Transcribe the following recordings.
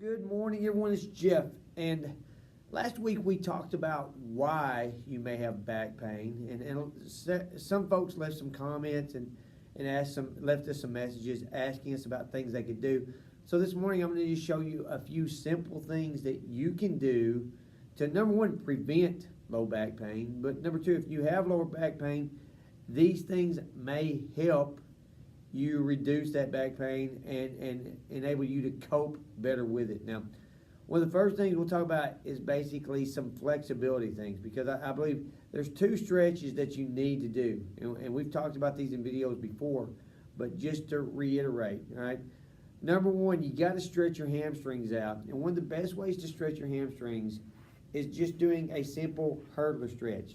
Good morning, everyone. It's Jeff. And last week we talked about why you may have back pain. And some folks left some comments and left us some messages asking us about things they could do. So this morning I'm going to just show you a few simple things that you can do to, number one, prevent low back pain. But number two, if you have lower back pain, these things may help you reduce that back pain and enable you to cope better with it. Now, one of the first things we'll talk about is basically some flexibility things, because I believe there's two stretches that you need to do. And we've talked about these in videos before, but just to reiterate, all right? Number one, you got to stretch your hamstrings out. And one of the best ways to stretch your hamstrings is just doing a simple hurdler stretch.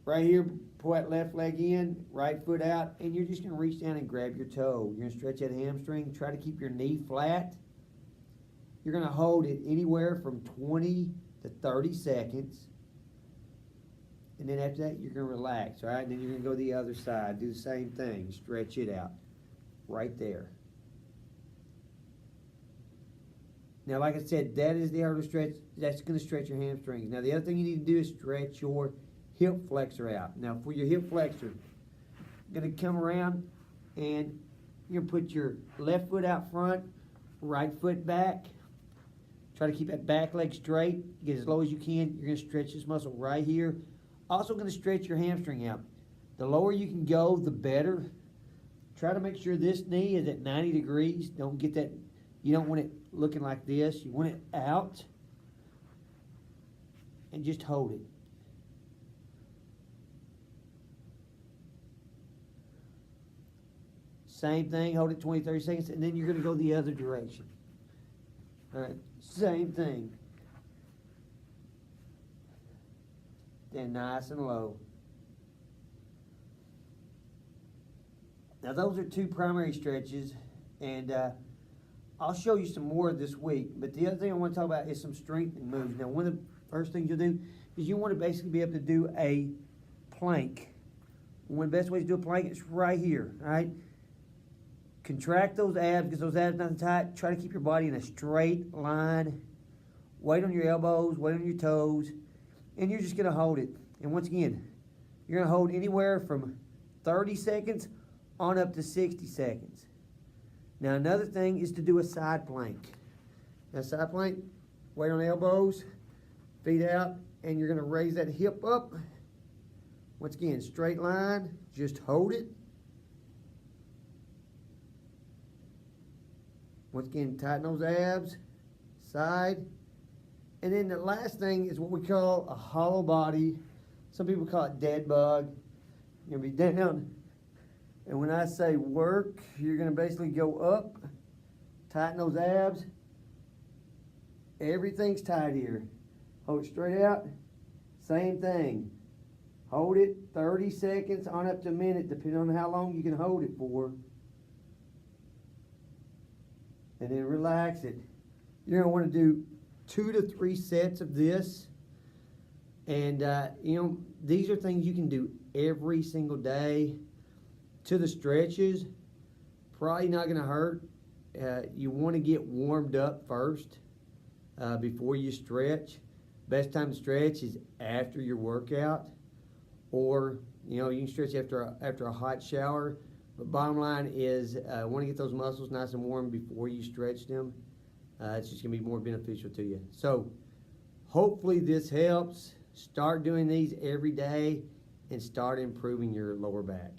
Right here, pull that left leg in, right foot out, and you're just going to reach down and grab your toe. You're going to stretch that hamstring. Try to keep your knee flat. You're going to hold it anywhere from 20 to 30 seconds. And then after that, you're going to relax, all right? And then you're going to go to the other side. Do the same thing. Stretch it out right there. Now, like I said, that is the hurdle stretch. That's going to stretch your hamstrings. Now, the other thing you need to do is stretch your hip flexor out. Now, for your hip flexor, you're going to come around and you're going to put your left foot out front, right foot back. Try to keep that back leg straight. Get as low as you can. You're going to stretch this muscle right here. Also going to stretch your hamstring out. The lower you can go, the better. Try to make sure this knee is at 90 degrees. Don't get that. You don't want it looking like this. You want it out. And just hold it. Same thing, hold it 20, 30 seconds, and then you're going to go the other direction. All right, same thing. Then nice and low. Now those are two primary stretches, and I'll show you some more this week, but the other thing I want to talk about is some strengthening moves. Now, one of the first things you'll do is you want to basically be able to do a plank. One of the best ways to do a plank is right here, all right? Contract those abs, because those abs not tight. Try to keep your body in a straight line. Weight on your elbows, weight on your toes, and you're just going to hold it. And once again, you're going to hold anywhere from 30 seconds on up to 60 seconds. Now, another thing is to do a side plank. Now, side plank, weight on elbows, feet out, and you're going to raise that hip up. Once again, straight line, just hold it. Once again, tighten those abs, side. And then the last thing is what we call a hollow body. Some people call it dead bug. You're going to be down. And when I say work, you're going to basically go up, tighten those abs. Everything's tight here. Hold it straight out. Same thing. Hold it 30 seconds on up to a minute, depending on how long you can hold it for. And then relax it. You're going to want to do 2 to 3 sets of this. And, these are things you can do every single day. To the stretches, probably not going to hurt. You want to get warmed up first before you stretch. Best time to stretch is after your workout. Or, you can stretch after a hot shower. But bottom line is, want to get those muscles nice and warm before you stretch them. It's just going to be more beneficial to you. So, hopefully this helps. Start doing these every day and start improving your lower back.